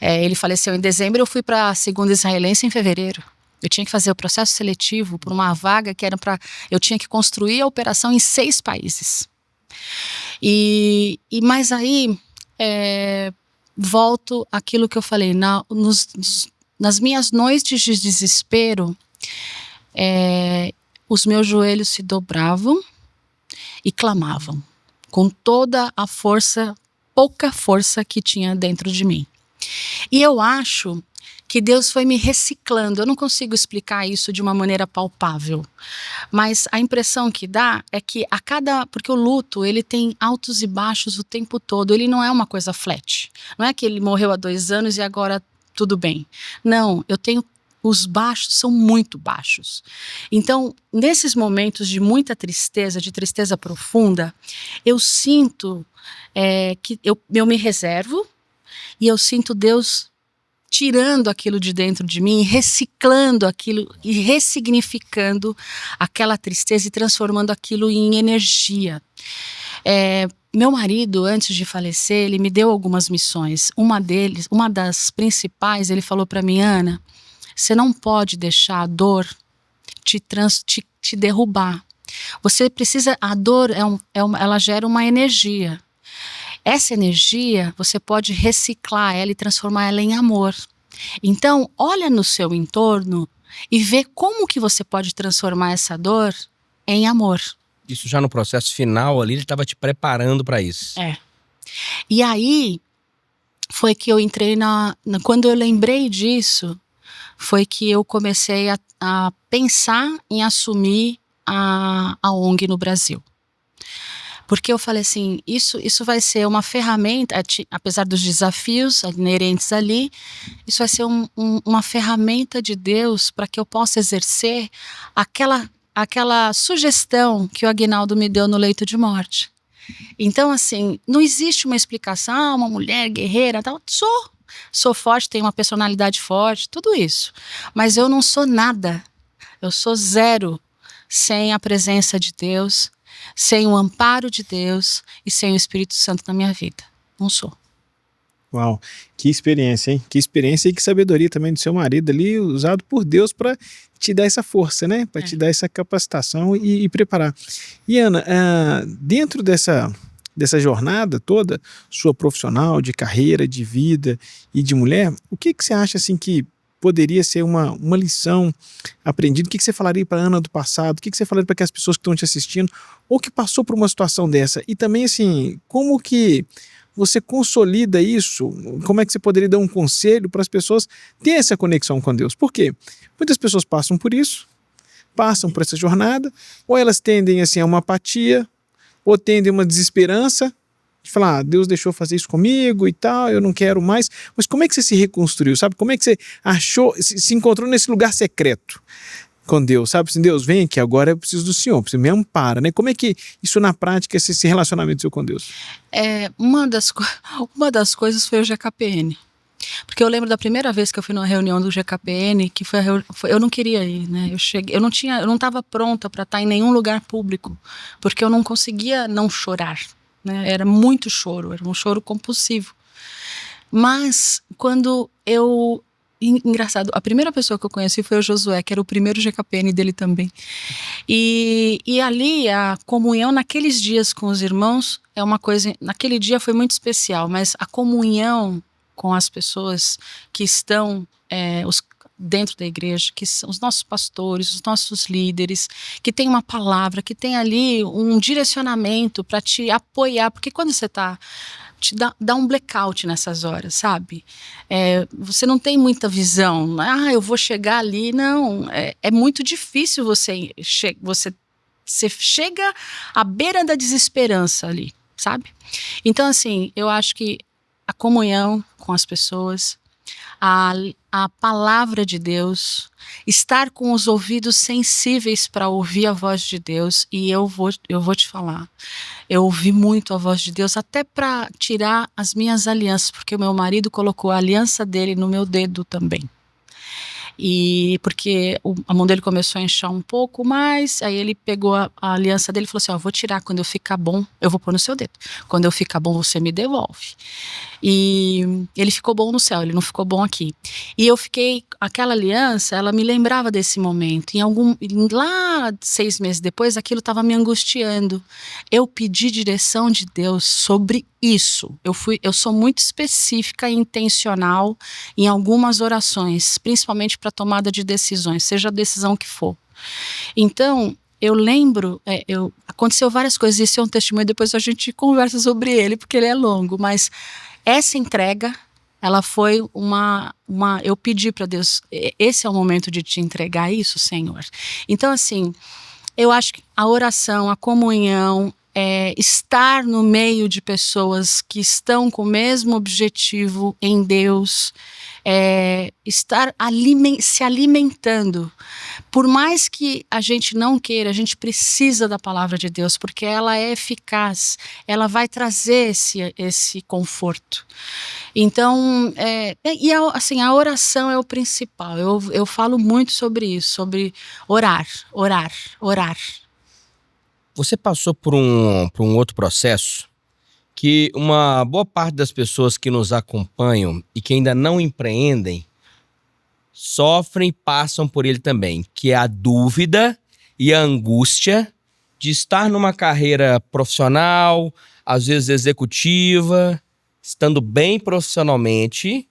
Ele faleceu em dezembro, eu fui para a segunda israelense em fevereiro. Eu tinha que fazer o processo seletivo por uma vaga que era para... Eu tinha que construir a operação em 6 países. Mas aí, volto àquilo que eu falei. Nas minhas noites de desespero, os meus joelhos se dobravam e clamavam. Com toda a força, pouca força que tinha dentro de mim. E eu acho que Deus foi me reciclando. Eu não consigo explicar isso de uma maneira palpável, mas a impressão que dá é que porque o luto, ele tem altos e baixos o tempo todo, ele não é uma coisa flat. Não é que ele morreu há 2 anos e agora tudo bem. Não, eu tenho os baixos são muito baixos. Então, nesses momentos de muita tristeza, de tristeza profunda, eu sinto que eu me reservo e eu sinto Deus tirando aquilo de dentro de mim, reciclando aquilo e ressignificando aquela tristeza e transformando aquilo em energia. Meu marido, antes de falecer, ele me deu algumas missões. Uma das principais, ele falou para mim: Ana, você não pode deixar a dor te derrubar. Você precisa, a dor ela gera uma energia. Essa energia, você pode reciclar ela e transformar ela em amor. Então, olha no seu entorno e vê como que você pode transformar essa dor em amor. Isso já no processo final ali, ele estava te preparando para isso. E aí, foi que eu entrei quando eu lembrei disso, foi que eu comecei a pensar em assumir a ONG no Brasil. Porque eu falei assim, isso vai ser uma ferramenta, apesar dos desafios inerentes ali, isso vai ser uma ferramenta de Deus para que eu possa exercer aquela sugestão que o Aguinaldo me deu no leito de morte. Então, assim, não existe uma explicação, uma mulher guerreira, tal. Sou forte, tenho uma personalidade forte, tudo isso. Mas eu não sou nada, eu sou zero sem a presença de Deus, sem o amparo de Deus e sem o Espírito Santo na minha vida. Não sou. Uau, que experiência, hein? Que experiência e que sabedoria também do seu marido ali, usado por Deus para te dar essa força, né? Para te dar essa capacitação e preparar. E Ana, dentro dessa jornada toda, sua profissional, de carreira, de vida e de mulher, o que você acha assim que poderia ser uma lição aprendida? O que você falaria para a Ana do passado? O que você falaria para aquelas pessoas que estão te assistindo ou que passou por uma situação dessa? E também, assim, como que você consolida isso? Como é que você poderia dar um conselho para as pessoas terem essa conexão com Deus? Por quê? Muitas pessoas passam por isso, passam por essa jornada, ou elas tendem assim, a uma apatia, ou tendem a uma desesperança, de falar, Deus deixou fazer isso comigo e tal, eu não quero mais. Mas como é que você se reconstruiu, sabe? Como é que você achou, se encontrou nesse lugar secreto com Deus, sabe? Assim, Deus, vem aqui, agora eu preciso do Senhor, você me ampara, né? Como é que isso na prática, esse relacionamento seu com Deus? Uma das coisas foi o GKPN. Porque eu lembro da primeira vez que eu fui numa reunião do GKPN, que eu não queria ir, né? Eu não estava pronta para estar em nenhum lugar público, porque eu não conseguia não chorar, né? Era muito choro, era um choro compulsivo. Mas quando engraçado, a primeira pessoa que eu conheci foi o Josué, que era o primeiro GKPN dele também. E ali, a comunhão naqueles dias com os irmãos é uma coisa, naquele dia foi muito especial, mas a comunhão com as pessoas que estão dentro da igreja, que são os nossos pastores, os nossos líderes, que tem uma palavra, que tem ali um direcionamento para te apoiar, porque quando você te dá um blackout nessas horas, sabe? Você não tem muita visão, eu vou chegar ali, não, é muito difícil você chega à beira da desesperança ali, sabe? Então, assim, eu acho que a comunhão com as pessoas, a palavra de Deus, estar com os ouvidos sensíveis para ouvir a voz de Deus, e eu vou te falar, eu ouvi muito a voz de Deus até para tirar as minhas alianças, porque o meu marido colocou a aliança dele no meu dedo também. E porque a mão dele começou a inchar um pouco mais, aí ele pegou a aliança dele e falou assim, vou tirar, quando eu ficar bom, eu vou pôr no seu dedo. Quando eu ficar bom, você me devolve. E ele ficou bom no céu, ele não ficou bom aqui. E eu fiquei, aquela aliança, ela me lembrava desse momento. Lá 6 meses depois, aquilo estava me angustiando. Eu pedi direção de Deus sobre isso. Eu sou muito específica e intencional em algumas orações, principalmente para tomada de decisões, seja a decisão que for. Então, eu lembro, aconteceu várias coisas, esse é um testemunho, depois a gente conversa sobre ele, porque ele é longo, mas essa entrega, ela foi eu pedi para Deus, esse é o momento de te entregar isso, Senhor. Então, assim, eu acho que a oração, a comunhão, estar no meio de pessoas que estão com o mesmo objetivo em Deus, estar se alimentando. Por mais que a gente não queira, a gente precisa da palavra de Deus, porque ela é eficaz, ela vai trazer esse conforto. Então, assim, a oração é o principal. Eu falo muito sobre isso, sobre orar. Você passou por um outro processo que uma boa parte das pessoas que nos acompanham e que ainda não empreendem sofrem e passam por ele também, que é a dúvida e a angústia de estar numa carreira profissional, às vezes executiva, estando bem profissionalmente,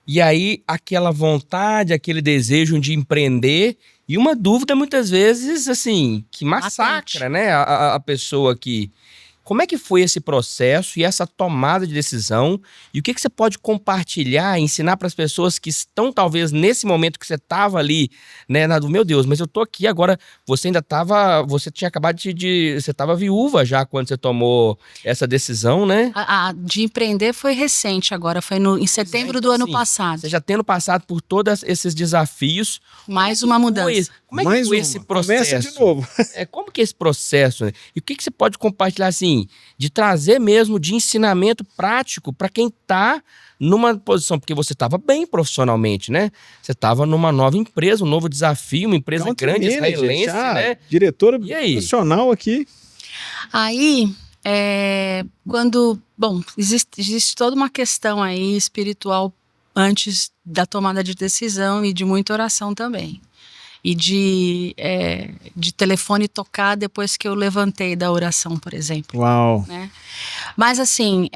e aí aquela vontade, aquele desejo de empreender e uma dúvida muitas vezes, assim, que massacra, né, a pessoa que... Como é que foi esse processo e essa tomada de decisão? E o que você pode compartilhar, ensinar para as pessoas que estão talvez nesse momento que você estava ali, né? Meu Deus, mas eu tô aqui agora. Você ainda estava, você tinha acabado você estava viúva já quando você tomou essa decisão, né? De empreender foi recente agora, foi em setembro do ano passado. Você já tendo passado por todos esses desafios. Mais uma mudança. Como é que foi esse processo? Começa de novo. Como que é esse processo? Né? E o que você pode compartilhar, assim, de trazer mesmo de ensinamento prático para quem está numa posição, porque você estava bem profissionalmente, né? Você estava numa nova empresa, um novo desafio, uma empresa grande, israelense, né? Diretora profissional aqui. Aí, existe toda uma questão aí espiritual antes da tomada de decisão e de muita oração também. E de telefone tocar depois que eu levantei da oração, por exemplo. Uau! Né? Mas assim,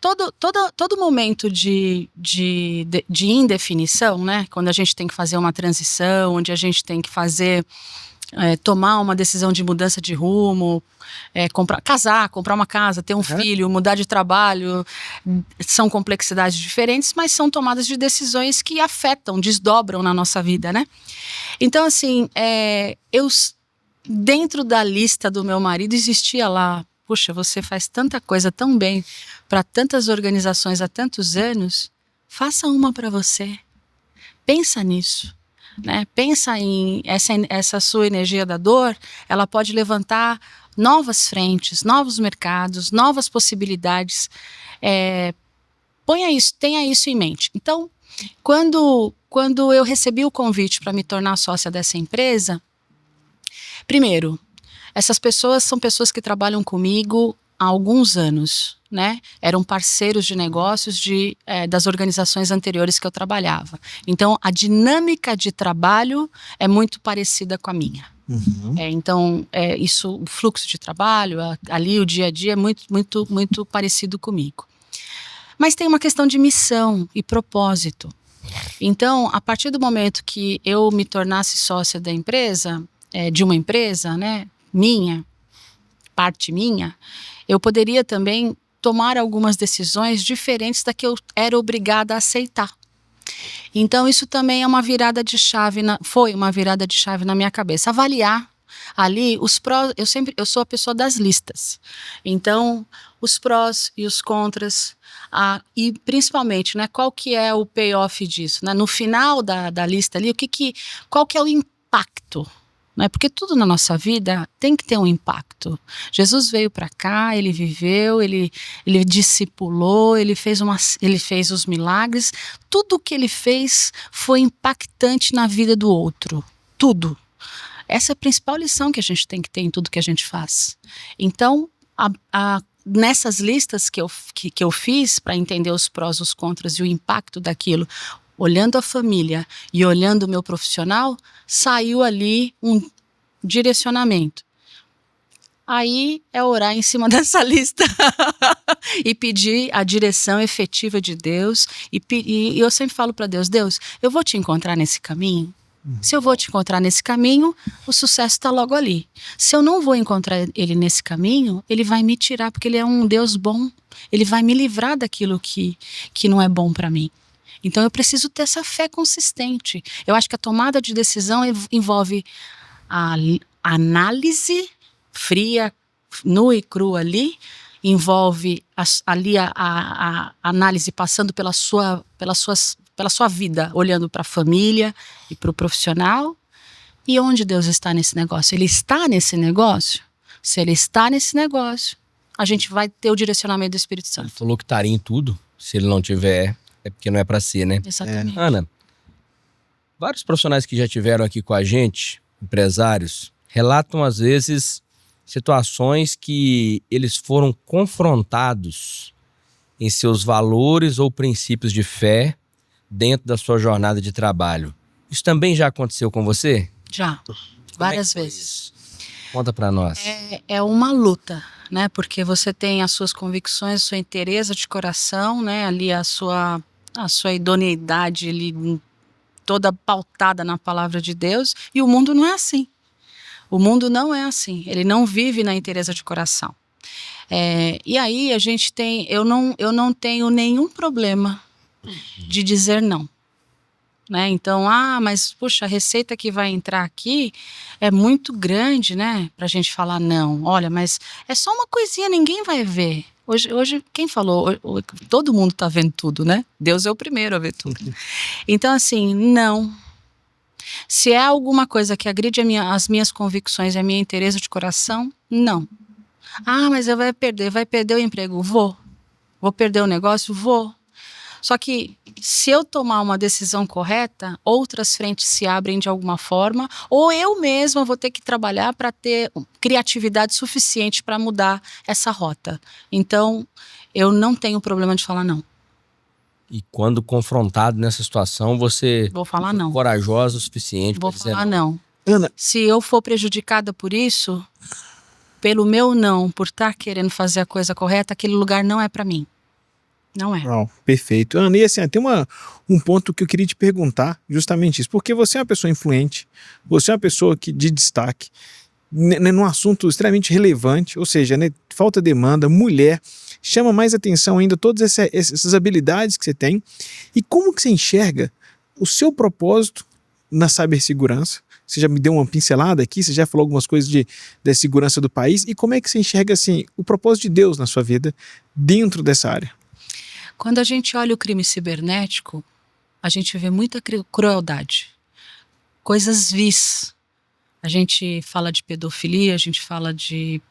todo momento de indefinição, né? Quando a gente tem que fazer uma transição, onde a gente tem que tomar uma decisão de mudança de rumo, casar, comprar uma casa, ter um filho, mudar de trabalho, são complexidades diferentes, mas são tomadas de decisões que afetam, desdobram na nossa vida, né? Então, assim, dentro da lista do meu marido existia lá, puxa, você faz tanta coisa tão bem para tantas organizações há tantos anos, faça uma para você. Pensa nisso. Né? Pensa em essa sua energia da dor, ela pode levantar novas frentes, novos mercados, novas possibilidades. Tenha isso em mente. Então, quando eu recebi o convite para me tornar sócia dessa empresa, primeiro, essas pessoas são pessoas que trabalham comigo há alguns anos, né? Eram parceiros de negócios das organizações anteriores que eu trabalhava. Então, a dinâmica de trabalho é muito parecida com a minha. Uhum. Então, o fluxo de trabalho, ali o dia a dia é muito, muito, muito parecido comigo. Mas tem uma questão de missão e propósito. Então, a partir do momento que eu me tornasse sócia da empresa, de uma empresa, né, parte minha, eu poderia também tomar algumas decisões diferentes da que eu era obrigada a aceitar. Então, isso também é uma virada de chave, foi uma virada de chave na minha cabeça. Avaliar ali os prós, eu sou a pessoa das listas. Então, os prós e os contras, e principalmente, né, qual que é o payoff disso? Né? No final da lista ali, qual que é o impacto? Não é? Porque tudo na nossa vida tem que ter um impacto. Jesus veio para cá, ele viveu, ele discipulou, ele fez os milagres. Tudo que ele fez foi impactante na vida do outro. Tudo. Essa é a principal lição que a gente tem que ter em tudo que a gente faz. Então, nessas listas que eu fiz para entender os prós, os contras e o impacto daquilo, olhando a família e olhando o meu profissional, saiu ali um direcionamento. Aí é orar em cima dessa lista e pedir a direção efetiva de Deus. E eu sempre falo para Deus, eu vou te encontrar nesse caminho? Se eu vou te encontrar nesse caminho, o sucesso está logo ali. Se eu não vou encontrar ele nesse caminho, ele vai me tirar, porque ele é um Deus bom. Ele vai me livrar daquilo que não é bom para mim. Então eu preciso ter essa fé consistente. Eu acho que a tomada de decisão envolve a análise fria, nua e crua ali, envolve ali a análise passando pela sua vida, olhando para a família e para o profissional. E onde Deus está nesse negócio? Ele está nesse negócio? Se ele está nesse negócio, a gente vai ter o direcionamento do Espírito Santo. Ele falou que estaria em tudo. Se ele não tiver, é porque não é para ser, né? Exatamente. Ana, vários profissionais que já tiveram aqui com a gente, empresários, relatam às vezes situações que eles foram confrontados em seus valores ou princípios de fé dentro da sua jornada de trabalho. Isso também já aconteceu com você? Já, várias vezes. Isso? Conta pra nós. É uma luta, né? Porque você tem as suas convicções, a sua inteireza de coração, né? Ali a sua idoneidade ali, toda pautada na palavra de Deus. E o mundo não é assim. O mundo não é assim. Ele não vive na inteireza de coração. E aí a gente tem... Eu não tenho nenhum problema de dizer não. Né? Então, mas puxa, a receita que vai entrar aqui é muito grande, né? Pra gente falar não. Olha, mas é só uma coisinha, ninguém vai ver. Hoje quem falou? Todo mundo tá vendo tudo, né? Deus é o primeiro a ver tudo. Então, assim, não. Se é alguma coisa que agride as minhas convicções e a minha inteireza de coração, não. Mas eu vai perder o emprego? Vou perder o negócio? Vou. Só que se eu tomar uma decisão correta, outras frentes se abrem de alguma forma, ou eu mesma vou ter que trabalhar para ter criatividade suficiente para mudar essa rota. Então, eu não tenho problema de falar não. E quando confrontado nessa situação, você vou falar não. Corajosa o suficiente para dizer falar não. Ana, se eu for prejudicada por isso, pelo meu não, por estar querendo fazer a coisa correta, aquele lugar não é para mim. Não é. Perfeito. Ana, e assim, tem um ponto que eu queria te perguntar, justamente isso, porque você é uma pessoa influente, você é uma pessoa de destaque, num assunto extremamente relevante, ou seja, né, falta demanda, mulher, chama mais atenção ainda todas essas habilidades que você tem, e como que você enxerga o seu propósito na cibersegurança? Você já me deu uma pincelada aqui, você já falou algumas coisas da segurança do país, e como é que você enxerga assim, o propósito de Deus na sua vida dentro dessa área? Quando a gente olha o crime cibernético, a gente vê muita crueldade, coisas vis. A gente fala de pedofilia, a gente fala de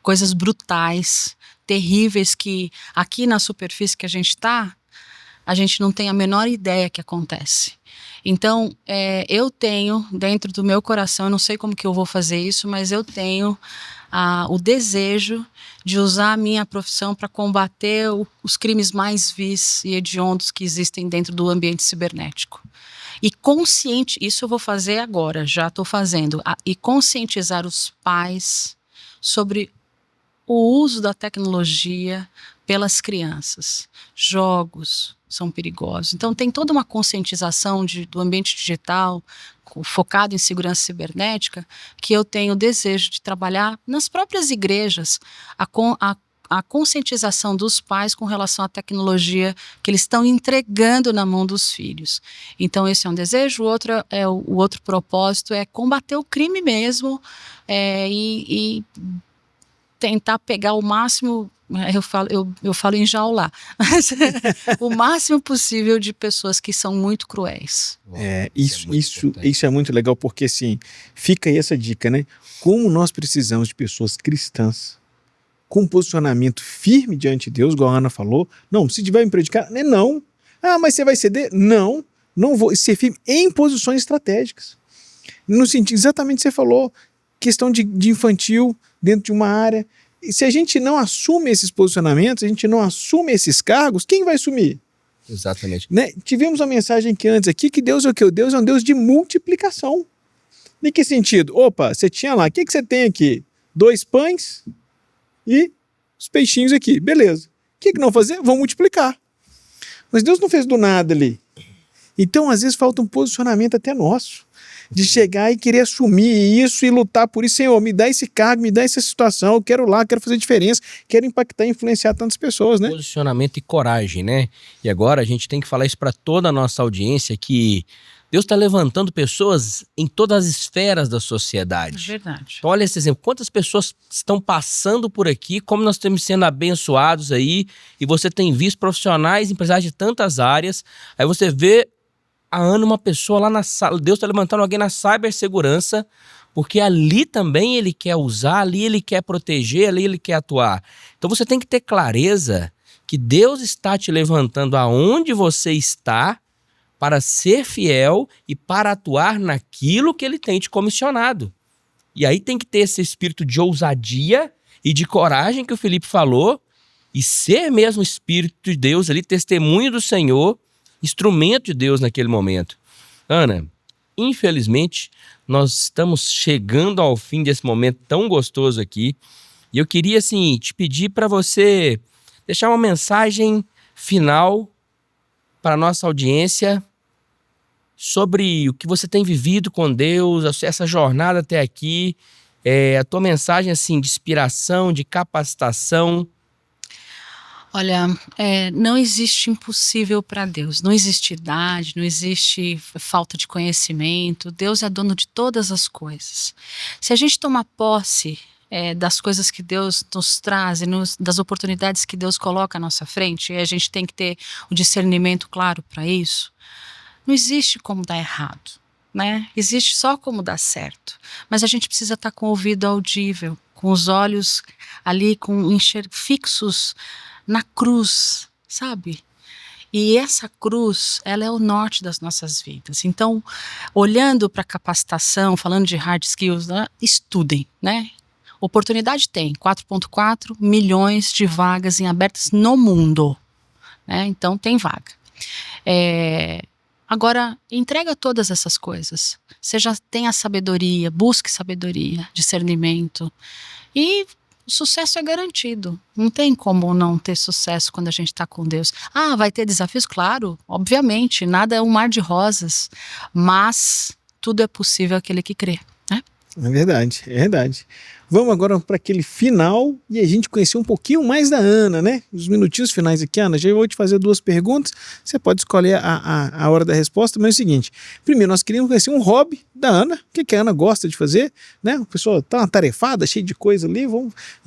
coisas brutais, terríveis, que aqui na superfície que a gente está, a gente não tem a menor ideia que acontece. Então, eu tenho dentro do meu coração, eu não sei como que eu vou fazer isso, mas eu tenho o desejo de usar a minha profissão para combater os crimes mais vis e hediondos que existem dentro do ambiente cibernético. E isso eu vou fazer agora, já estou fazendo, e conscientizar os pais sobre o uso da tecnologia pelas crianças. Jogos são perigosos. Então tem toda uma conscientização do ambiente digital, focado em segurança cibernética, que eu tenho o desejo de trabalhar nas próprias igrejas, a conscientização dos pais com relação à tecnologia que eles estão entregando na mão dos filhos. Então esse é um desejo. O outro propósito é combater o crime mesmo, e tentar pegar o máximo, eu falo enjaular, mas o máximo possível de pessoas que são muito cruéis. Isso é muito legal, porque assim, fica aí essa dica, né? Como nós precisamos de pessoas cristãs, com posicionamento firme diante de Deus, igual a Ana falou. Não, se tiver me prejudicar, não. Mas você vai ceder? Não vou. Ser firme em posições estratégicas. No sentido, exatamente o que você falou, questão de infantil, dentro de uma área. E se a gente não assume esses posicionamentos, a gente não assume esses cargos, quem vai assumir? Exatamente. Né? Tivemos uma mensagem antes aqui que Deus é o quê? Deus é um Deus de multiplicação. Em que sentido? Opa, você tinha lá, o que você tem aqui? 2 pães e os peixinhos aqui. Beleza. O que não fazer? Vão multiplicar. Mas Deus não fez do nada ali. Então, às vezes, falta um posicionamento até nosso, de chegar e querer assumir isso e lutar por isso. Senhor, me dá esse cargo, me dá essa situação, eu quero lá, quero fazer diferença, quero impactar e influenciar tantas pessoas, né? Posicionamento e coragem, né? E agora a gente tem que falar isso para toda a nossa audiência, que Deus está levantando pessoas em todas as esferas da sociedade. É verdade. Então, olha esse exemplo. Quantas pessoas estão passando por aqui, como nós estamos sendo abençoados aí, e você tem visto profissionais, empresários de tantas áreas. Aí você vê a Ana, uma pessoa lá na sala. Deus está levantando alguém na cibersegurança, porque ali também ele quer usar, ali ele quer proteger, ali ele quer atuar. Então você tem que ter clareza que Deus está te levantando aonde você está, para ser fiel e para atuar naquilo que ele tem te comissionado. E aí tem que ter esse espírito de ousadia e de coragem que o Felipe falou, e ser mesmo espírito de Deus ali, testemunho do Senhor, instrumento de Deus naquele momento. Ana, infelizmente, nós estamos chegando ao fim desse momento tão gostoso aqui, e eu queria, assim, te pedir para você deixar uma mensagem final para a nossa audiência sobre o que você tem vivido com Deus, essa jornada até aqui, a tua mensagem assim, de inspiração, de capacitação. Olha, não existe impossível para Deus, não existe idade, não existe falta de conhecimento, Deus é dono de todas as coisas. Se a gente tomar posse das coisas que Deus nos traz, das oportunidades que Deus coloca à nossa frente, e a gente tem que ter o discernimento claro para isso, não existe como dar errado, né? Existe só como dar certo. Mas a gente precisa estar com o ouvido audível, com os olhos ali fixos na cruz, sabe? E essa cruz, ela é o norte das nossas vidas. Então, olhando para a capacitação, falando de hard skills, né? Estudem, né? Oportunidade tem, 4,4 milhões de vagas em abertas no mundo, né? Então tem vaga. Agora, entrega todas essas coisas. Você já tem a sabedoria, busque sabedoria, discernimento. E o sucesso é garantido. Não tem como não ter sucesso quando a gente está com Deus. Ah, vai ter desafios? Claro, obviamente. Nada é um mar de rosas. Mas tudo é possível àquele que crê, né? É verdade, é verdade. Vamos agora para aquele final e a gente conhecer um pouquinho mais da Ana, né? Os minutinhos finais aqui, Ana, já vou te fazer 2 perguntas, você pode escolher a hora da resposta, mas é o seguinte, primeiro nós queríamos conhecer um hobby da Ana, o que a Ana gosta de fazer, né? A pessoa tá uma tarefada, cheia de coisa ali, a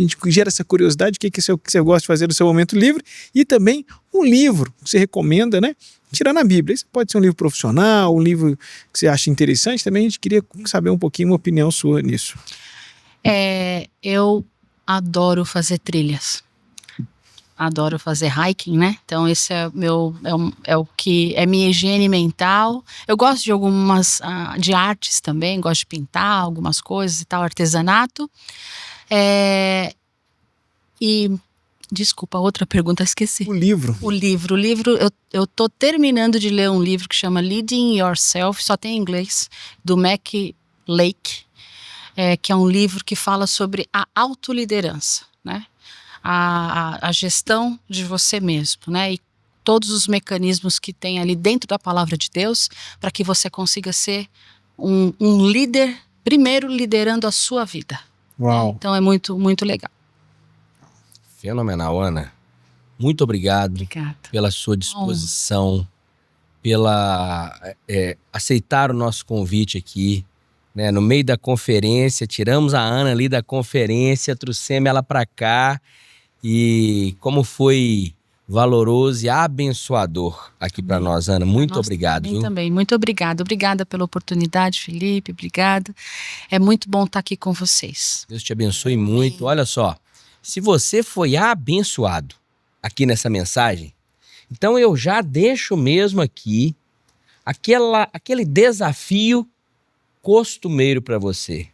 gente gera essa curiosidade, o que você gosta de fazer no seu momento livre, e também um livro que você recomenda, né? Tirando a Bíblia, isso pode ser um livro profissional, um livro que você acha interessante, também a gente queria saber um pouquinho uma opinião sua nisso. Eu adoro fazer trilhas, adoro fazer hiking, né? Então esse é o que é minha higiene mental. Eu gosto de algumas de artes também, gosto de pintar algumas coisas e tal, artesanato. E desculpa, outra pergunta, esqueci. O livro, eu tô terminando de ler um livro que chama Leading Yourself, só tem em inglês, do Mac Lake. Que é um livro que fala sobre a autoliderança, né? A gestão de você mesmo, né? E todos os mecanismos que tem ali dentro da palavra de Deus para que você consiga ser um líder, primeiro liderando a sua vida. Uau. Então é muito, muito legal. Fenomenal, Ana. Muito obrigado. Obrigada. Pela sua disposição, pela aceitar o nosso convite aqui. Né, no meio da conferência, tiramos a Ana ali da conferência, trouxemos ela para cá, e como foi valoroso e abençoador aqui para nós, Ana. Muito obrigado. Também, muito obrigada. Obrigada pela oportunidade, Felipe, obrigada. É muito bom estar aqui com vocês. Deus te abençoe muito. Olha só, se você foi abençoado aqui nessa mensagem, então eu já deixo mesmo aqui aquele desafio costumeiro para você.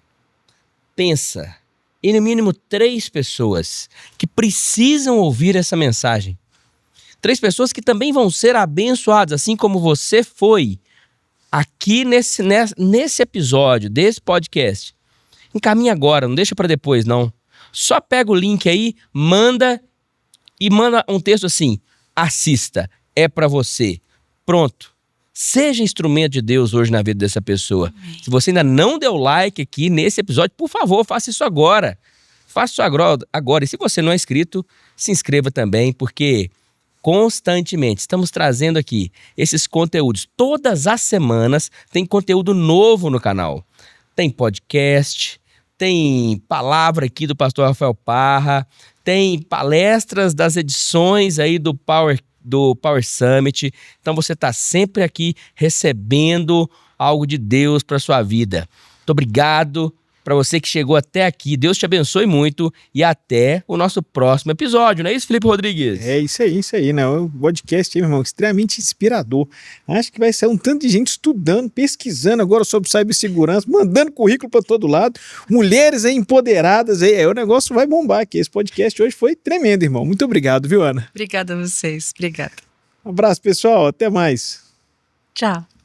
Pensa em no mínimo 3 pessoas que precisam ouvir essa mensagem. 3 pessoas que também vão ser abençoadas, assim como você foi aqui nesse episódio desse podcast. Encaminha agora, não deixa para depois não. Só pega o link aí, manda um texto assim: assista, é para você. Pronto. Seja instrumento de Deus hoje na vida dessa pessoa. Amém. Se você ainda não deu like aqui nesse episódio, por favor, faça isso agora. Faça isso agora. E se você não é inscrito, se inscreva também, porque constantemente. Estamos trazendo aqui esses conteúdos. Todas as semanas tem conteúdo novo no canal. Tem podcast, tem palavra aqui do pastor Rafael Parra, tem palestras das edições aí do Power Summit. Então você está sempre aqui recebendo algo de Deus para sua vida. Muito obrigado para você que chegou até aqui. Deus te abençoe muito e até o nosso próximo episódio. Não é isso, Felipe Rodrigues? É isso aí, né? O podcast aí, meu irmão, extremamente inspirador. Acho que vai sair um tanto de gente estudando, pesquisando agora sobre cibersegurança, mandando currículo para todo lado. Mulheres aí empoderadas aí. O negócio vai bombar aqui. Esse podcast hoje foi tremendo, irmão. Muito obrigado, viu, Ana? Obrigada a vocês. Obrigada. Um abraço, pessoal. Até mais. Tchau.